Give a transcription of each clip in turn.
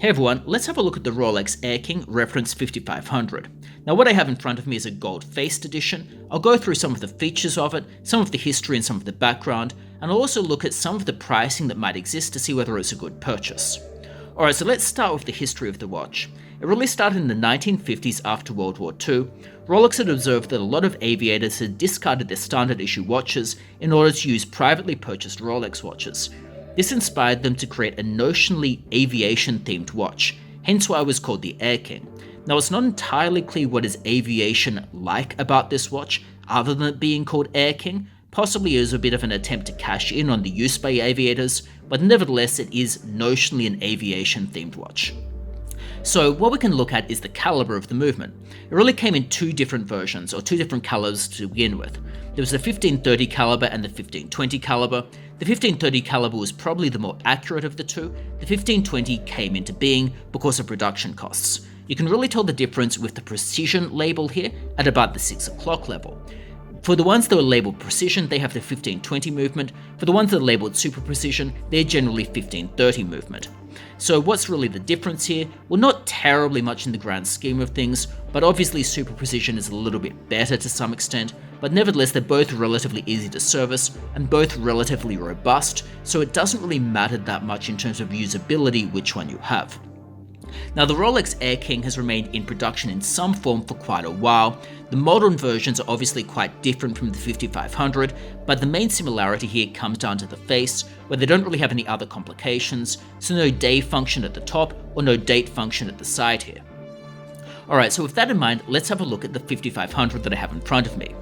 Hey everyone, let's have a look at the Rolex Air King reference 5500. Now what I have in front of me is a gold-faced edition. I'll go through some of the features of it, some of the history and some of the background, and I'll also look at some of the pricing that might exist to see whether it's a good purchase. Alright, so let's start with the history of the watch. It really started in the 1950s after World War II. Rolex had observed that a lot of aviators had discarded their standard issue watches in order to use privately purchased Rolex watches. This inspired them to create a notionally aviation-themed watch, hence why it was called the Air King. Now it's not entirely clear what is aviation-like about this watch, other than it being called Air King. Possibly it was a bit of an attempt to cash in on the use by aviators, but nevertheless it is notionally an aviation-themed watch. So what we can look at is the caliber of the movement. It really came in two different versions, or two different calibers to begin with. There was the 1530 caliber and the 1520 caliber. The 1530 caliber was probably the more accurate of the two. The 1520 came into being because of production costs. You can really tell the difference with the precision label here at about the 6 o'clock level. For the ones that are labeled precision, they have the 1520 movement. For the ones that are labeled super precision, they're generally 1530 movement. So what's really the difference here? Well, not terribly much in the grand scheme of things, but obviously super precision is a little bit better to some extent, but nevertheless they're both relatively easy to service and both relatively robust, so it doesn't really matter that much in terms of usability which one you have. Now the Rolex Air King has remained in production in some form for quite a while. The modern versions are obviously quite different from the 5500, but the main similarity here comes down to the face, where they don't really have any other complications, so no day function at the top or no date function at the side here. Alright, so with that in mind, let's have a look at the 5500 that I have in front of me.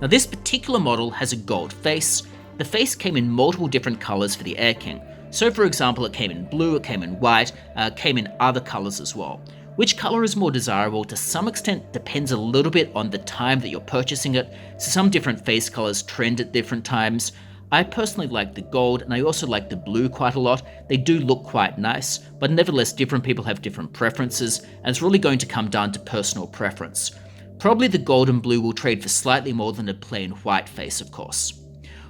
Now this particular model has a gold face. The face came in multiple different colors for the Air King. So for example, it came in blue, it came in white, came in other colors as well. Which color is more desirable to some extent depends a little bit on the time that you're purchasing it, so some different face colors trend at different times. I personally like the gold and I also like the blue quite a lot. They do look quite nice, but nevertheless different people have different preferences and it's really going to come down to personal preference. Probably the gold and blue will trade for slightly more than a plain white face, of course.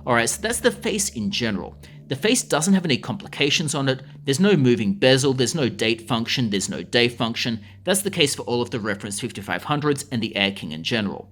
Alright, so that's the face in general. The face doesn't have any complications on it, there's no moving bezel, there's no date function, there's no day function. That's the case for all of the reference 5500s and the Air King in general.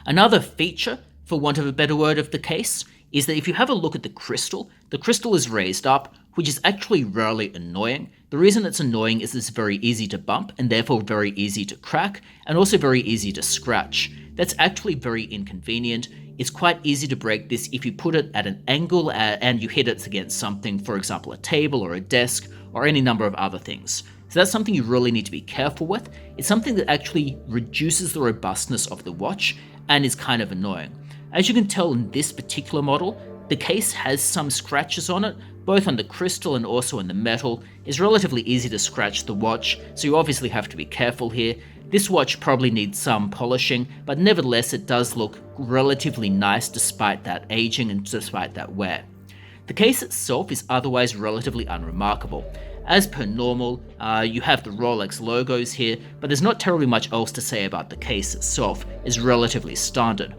Another feature, for want of a better word of the case, is that if you have a look at the crystal is raised up, which is actually rarely annoying. The reason it's annoying is it's very easy to bump and therefore very easy to crack and also very easy to scratch. That's actually very inconvenient. It's quite easy to break this if you put it at an angle and you hit it against something, for example a table or a desk or any number of other things. So that's something you really need to be careful with. It's something that actually reduces the robustness of the watch and is kind of annoying. As you can tell in this particular model, the case has some scratches on it, both on the crystal and also on the metal. It's relatively easy to scratch the watch, so you obviously have to be careful here. This watch probably needs some polishing, but nevertheless it does look relatively nice despite that aging and despite that wear. The case itself is otherwise relatively unremarkable. As per normal, you have the Rolex logos here, but there's not terribly much else to say about the case itself. It's relatively standard.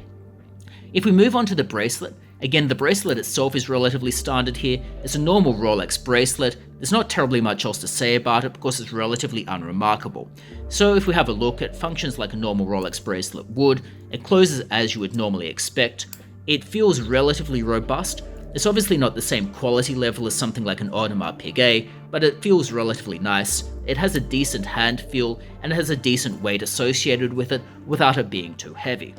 If we move on to the bracelet, again the bracelet itself is relatively standard here. It's a normal Rolex bracelet. There's not terribly much else to say about it because it's relatively unremarkable. So if we have a look, it functions like a normal Rolex bracelet would. It closes as you would normally expect. It feels relatively robust. It's obviously not the same quality level as something like an Audemars Piguet, but it feels relatively nice. It has a decent hand feel and it has a decent weight associated with it without it being too heavy.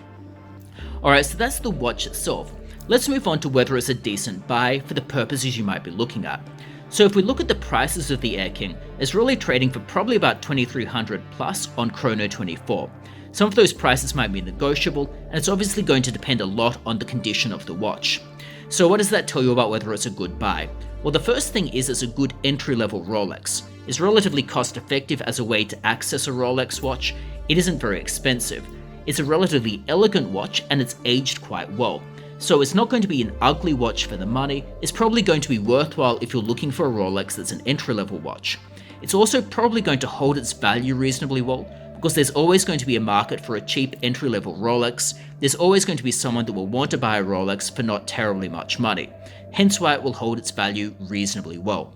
Alright, so that's the watch itself. Let's move on to whether it's a decent buy for the purposes you might be looking at. So if we look at the prices of the Air King, it's really trading for probably about 2300 plus on Chrono24. Some of those prices might be negotiable, and it's obviously going to depend a lot on the condition of the watch. So what does that tell you about whether it's a good buy? Well, the first thing is it's a good entry-level Rolex. It's relatively cost-effective as a way to access a Rolex watch. It isn't very expensive. It's a relatively elegant watch and it's aged quite well. So it's not going to be an ugly watch for the money. It's probably going to be worthwhile if you're looking for a Rolex that's an entry-level watch. It's also probably going to hold its value reasonably well because there's always going to be a market for a cheap entry-level Rolex. There's always going to be someone that will want to buy a Rolex for not terribly much money. Hence why it will hold its value reasonably well.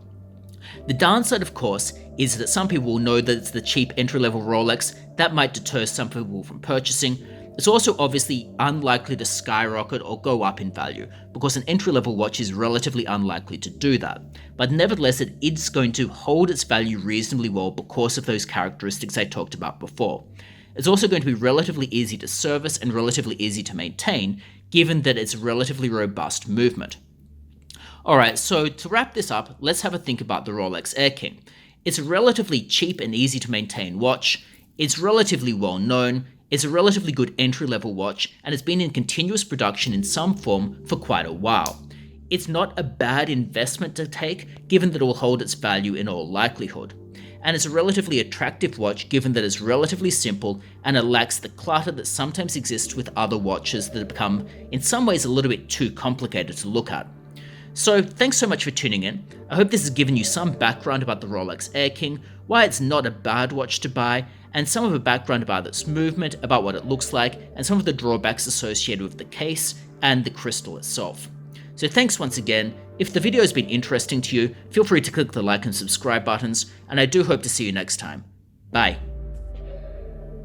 The downside, of course, is that some people will know that it's the cheap entry-level Rolex. That might deter some people from purchasing. It's also obviously unlikely to skyrocket or go up in value, because an entry-level watch is relatively unlikely to do that. But nevertheless, it is going to hold its value reasonably well because of those characteristics I talked about before. It's also going to be relatively easy to service and relatively easy to maintain, given that it's relatively robust movement. Alright, so to wrap this up, let's have a think about the Rolex Air King. It's a relatively cheap and easy to maintain watch, it's relatively well known, it's a relatively good entry-level watch, and it's been in continuous production in some form for quite a while. It's not a bad investment to take, given that it will hold its value in all likelihood. And it's a relatively attractive watch given that it's relatively simple and it lacks the clutter that sometimes exists with other watches that have become, in some ways, a little bit too complicated to look at. So thanks so much for tuning in. I hope this has given you some background about the Rolex Air King, why it's not a bad watch to buy, and some of the background about its movement, about what it looks like, and some of the drawbacks associated with the case and the crystal itself. So thanks once again. If the video has been interesting to you, feel free to click the like and subscribe buttons, and I do hope to see you next time. Bye.